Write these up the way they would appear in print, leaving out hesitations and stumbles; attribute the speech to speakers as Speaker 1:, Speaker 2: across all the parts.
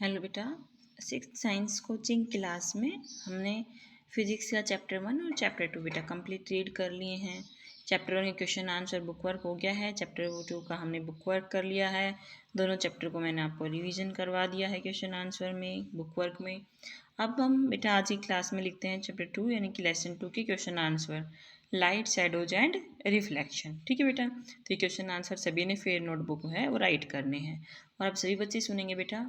Speaker 1: Hello बेटा, six science coaching class में हमने फिजिक्स का चैप्टर 1 और चैप्टर 2 बेटा कंप्लीट रीड कर लिए हैं। चैप्टर 1 का क्वेश्चन आंसर बुक वर्क हो गया है, चैप्टर 2 का हमने बुक वर्क कर लिया है। दोनों चैप्टर को मैंने आपको रिवीजन करवा दिया है क्वेश्चन आंसर में, बुक वर्क में। अब हम बेटा आज की क्लास में लिखते हैं चैप्टर 2 यानी कि लेसन 2 के question answer, light, shadows and reflection. ठीक है बेटा, तो ये क्वेश्चन आंसर सभी ने फेयर नोटबुक है वो राइट करने हैं और आप सभी बच्चे सुनेंगे बेटा।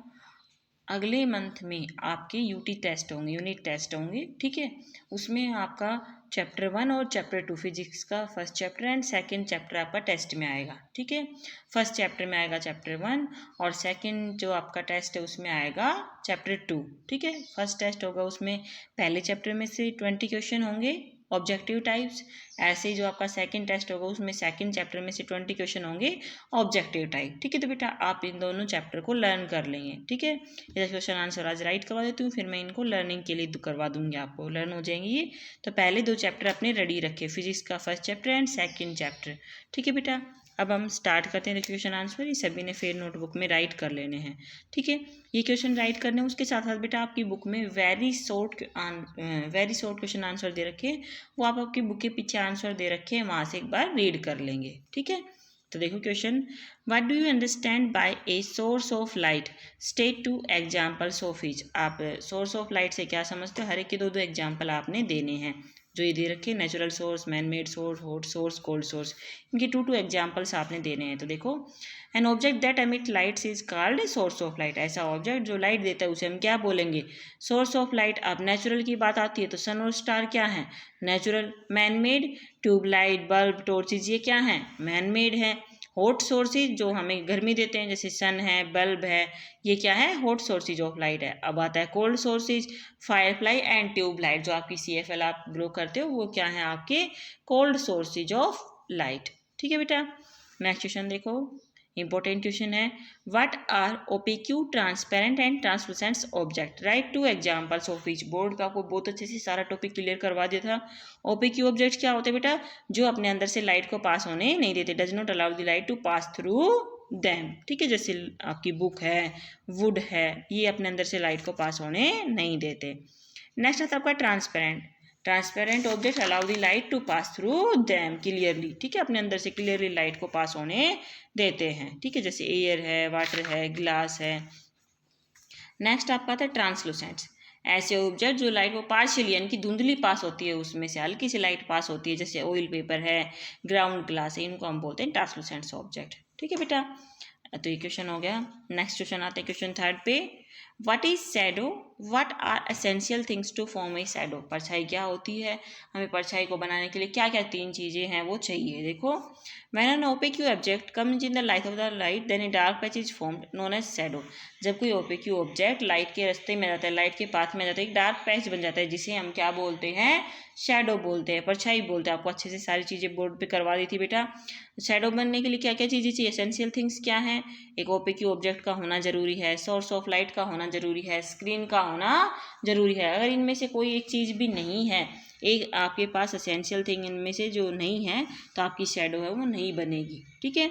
Speaker 1: अगले मंथ में आपके यूटी टेस्ट होंगे, यूनिट टेस्ट होंगे, ठीक है। उसमें आपका चैप्टर 1 और चैप्टर 2 फिजिक्स का first chapter and second chapter आपका टेस्ट में आएगा, ठीक है। फर्स्ट चैप्टर में आएगा चैप्टर 1 और सेकंड जो आपका टेस्ट है उसमें आएगा चैप्टर 2, ठीक है। फर्स्ट टेस्ट होगा उसमें पहले चैप्टर में से 20 क्वेश्चन होंगे ऑब्जेक्टिव टाइप्स। ऐसे ही जो आपका सेकंड टेस्ट होगा उसमें सेकंड चैप्टर में से 20 क्वेश्चन होंगे ऑब्जेक्टिव टाइप, ठीक है। तो बेटा आप इन दोनों चैप्टर को लर्न कर लेंगे, ठीक है। ये क्वेश्चन आंसर आज राइट करवा देती हूँ, फिर मैं इनको लर्निंग के लिए करवा दूंगी, आपको लर्न हो जाएंगे ये। तो पहले दो चैप्टर अपने रेडी रखे, फिजिक्स का first chapter and second chapter, ठीक है बेटा। अब हम स्टार्ट करते हैं क्वेश्चन आंसर। ये सभी ने फिर नोटबुक में राइट कर लेने हैं, ठीक है। ये क्वेश्चन राइट करने उसके साथ साथ बेटा आपकी बुक में वेरी शॉर्ट क्वेश्चन आंसर दे रखे हैं, वो आप आपकी बुक के पीछे आंसर दे रखे हैं, वहाँ से एक बार रीड कर लेंगे, ठीक है। तो देखो question, what do you understand by a source of light, state to examples of each. आप सोर्स ऑफ लाइट से क्या समझते हो, हर एक के दो दो एग्जाम्पल आपने देने हैं जो ये दे रखे, natural source, man made source, hot source, cold source, इनके टू एग्जाम्पल्स आपने देने हैं। तो देखो, an object that emit lights is called source of light. ऐसा ऑब्जेक्ट जो लाइट देता है उसे हम क्या बोलेंगे, सोर्स ऑफ लाइट। अब नेचुरल की बात आती है तो सन और स्टार क्या है, natural. Man made, tubelight, bulb, torches, ये क्या है, मैन मेड है। हॉट सोर्सेज जो हमें गर्मी देते हैं जैसे सन है, बल्ब है, ये क्या है, हॉट सोर्सेज ऑफ लाइट है। अब आता है cold sources, firefly and tubelight, जो आपकी CFL आप ग्रो करते हो वो क्या है, आपके कोल्ड सोर्सेज ऑफ लाइट, ठीक है बेटा। नेक्स्ट क्वेश्चन देखो, इंपॉर्टेंट क्वेश्चन है, what are opaque, transparent and translucent object, write two examples of each. Board का आपको बहुत अच्छे से सारा टॉपिक क्लियर करवा दिया था। ओपेक्यू ऑब्जेक्ट क्या होते हैं बेटा, जो अपने अंदर से लाइट को पास होने नहीं देते, does not allow the light to pass through them, ठीक है। जैसे आपकी बुक है, वुड है, ये अपने अंदर से लाइट को पास होने नहीं देते। नेक्स्ट आता है आपका transparent. Transparent object allow the light to pass through them clearly, ठीक है, अपने अंदर से क्लियरली लाइट को पास होने देते हैं, ठीक है। जैसे एयर है, वाटर है, ग्लास है। नेक्स्ट आपका आता है ट्रांसलूसेंट्स। ऐसे ऑब्जेक्ट जो लाइट को पार्शियली यानी कि धुंधली पास होती है, उसमें से हल्की सी लाइट पास होती है, जैसे ऑयल पेपर है, ग्राउंड ग्लास है, इनको हम बोलते हैं ट्रांसलूसेंट्स ऑब्जेक्ट, ठीक है बेटा। तो ये क्वेश्चन हो गया। नेक्स्ट क्वेश्चन आते हैं क्वेश्चन थर्ड पे, what is shadow, what are essential things to form a shadow. परछाई क्या होती है, हमें परछाई को बनाने के लिए क्या क्या तीन चीज़ें हैं वो चाहिए। देखो, when an opaque object comes in the light of the light then a dark patch is formed known as shadow. जब कोई ओपेक्यू ऑब्जेक्ट लाइट के रास्ते में जाता है, लाइट के पाथ में जाता है, एक डार्क पैच बन जाता है, जिसे हम क्या बोलते हैं, शैडो बोलते हैं, परछाई बोलते हैं। आपको अच्छे से सारी चीज़ें बोर्ड पे करवा दी थी बेटा। शैडो बनने के लिए क्या क्या चीज़ें चाहिए, एसेंशियल थिंग्स क्या हैं, एक ओपेक्यू ऑब्जेक्ट का होना जरूरी है, सोर्स ऑफ लाइट का होना जरूरी है, स्क्रीन का होना जरूरी है। अगर इनमें से कोई एक चीज़ भी नहीं है, एक आपके पास एसेंशियल थिंग इनमें से जो नहीं है, तो आपकी शैडो है वो नहीं बनेगी, ठीक है।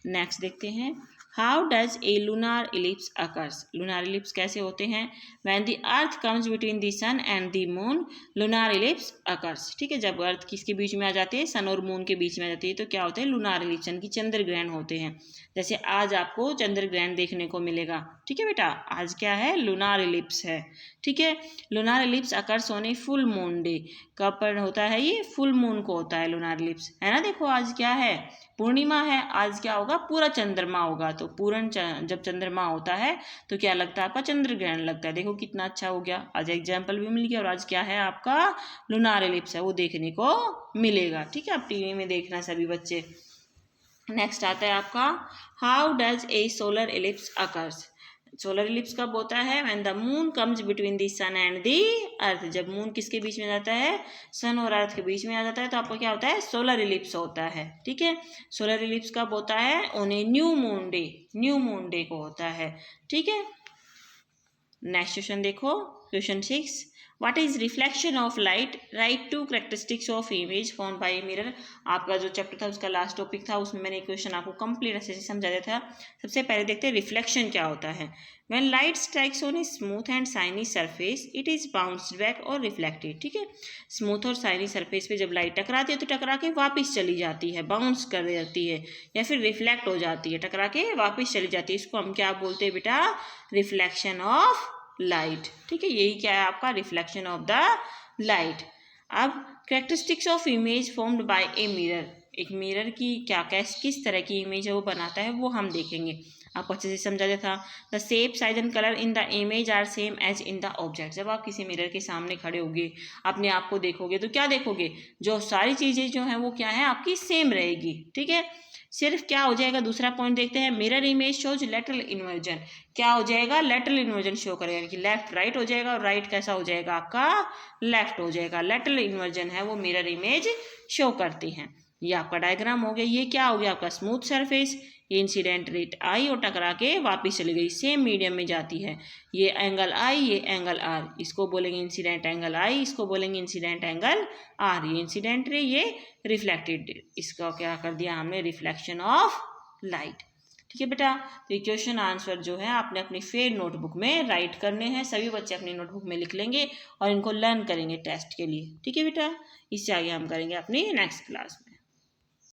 Speaker 1: नेक्स्ट देखते हैं, how does a lunar eclipse occurs. Lunar eclipse कैसे होते हैं, when the earth comes between the sun and the moon lunar eclipse occurs, ठीक है। जब अर्थ किसके बीच में आ जाती है, सन और मून के बीच में आ जाती है, तो क्या होते हैं, लूनार इलिप्स यानी कि चंद्र ग्रहण होते हैं। जैसे आज आपको चंद्र ग्रहण देखने को मिलेगा, ठीक है बेटा, आज क्या है, लूनार इलिप्स है, ठीक है। Lunar eclipse occurs on a full moon day, कब पर होता है ये, फुल मून को होता है लूनार इलिप्स, है ना। देखो आज क्या है, पूर्णिमा है, आज क्या होगा, पूरा चंद्रमा होगा। तो पूर्ण जब चंद्रमा होता है तो क्या लगता है, आपका चंद्र ग्रहण लगता है। देखो कितना अच्छा हो गया, आज एग्जाम्पल भी मिल गया और आज क्या है आपका लूनार इलिप्स है वो देखने को मिलेगा, ठीक है। आप टीवी में देखना सभी बच्चे। नेक्स्ट आता है आपका, how does a solar eclipse occurs. Solar eclipse कब होता है, when the moon comes between the sun and the earth. जब मून किसके बीच में जाता है, सन और अर्थ के बीच में आ जाता है, तो आपको क्या होता है, सोलर इलिप्स होता है, ठीक है। सोलर इलिप्स कब होता है, on a new moon day, new moon day को होता है, ठीक है। नेक्स्ट क्वेश्चन देखो, question 6, what is reflection of light, right to characteristics of image found by mirror. आपका जो चैप्टर था उसका लास्ट टॉपिक था, उसमें मैंने क्वेश्चन आपको कंप्लीट अच्छे से समझा दिया था। सबसे पहले देखते हैं रिफ्लेक्शन क्या होता है। When light strikes on a smooth and shiny surface it is bounced back और रिफ्लेक्टेड। ठीक है, स्मूथ और शाइनी सरफेस पे जब लाइट टकराती है तो टकरा के वापस चली जाती है, बाउंस कर जाती है या फिर रिफ्लेक्ट हो जाती है, टकरा के वापस चली जाती है। इसको हम क्या बोलते हैं बेटा, रिफ्लेक्शन ऑफ लाइट। ठीक है, यही क्या है आपका रिफ्लेक्शन ऑफ द लाइट। अब characteristics of image formed by a mirror, एक मिरर की क्या किस तरह की इमेज है वो बनाता है वो हम देखेंगे। आपको अच्छे से समझा दिया था। The shape, size and colour in the image are same as in the object. जब आप किसी मिरर के सामने खड़े होगे, अपने आप को देखोगे तो क्या देखोगे, जो सारी चीज़ें जो हैं वो क्या है आपकी सेम रहेगी। ठीक है, सिर्फ क्या हो जाएगा, दूसरा पॉइंट देखते हैं, mirror image shows lateral inversion. क्या हो जाएगा, लेटरल इन्वर्जन शो करेगा, यानी कि लेफ्ट राइट हो जाएगा और राइट कैसा हो जाएगा आपका लेफ्ट हो जाएगा। लेटरल इन्वर्जन है वो मिरर इमेज शो करती हैं। ये आपका डायग्राम हो गया। ये क्या हो गया आपका स्मूथ सरफेस, ये इंसिडेंट रेट आई और टकरा के वापस चली गई, सेम मीडियम में जाती है। ये एंगल आई, ये एंगल आर, इसको बोलेंगे इंसिडेंट एंगल आई, इसको बोलेंगे इंसिडेंट एंगल आर। ये इंसिडेंट रे, ये रिफ्लेक्टेड, इसका क्या कर दिया हमने, रिफ्लेक्शन ऑफ लाइट। ठीक है बेटा, तो ये क्वेश्चन आंसर जो है आपने अपनी फेड नोटबुक में राइट करने हैं। सभी बच्चे अपनी नोटबुक में लिख लेंगे और इनको लर्न करेंगे टेस्ट के लिए। ठीक है बेटा, इससे आगे हम करेंगे अपनी नेक्स्ट क्लास में।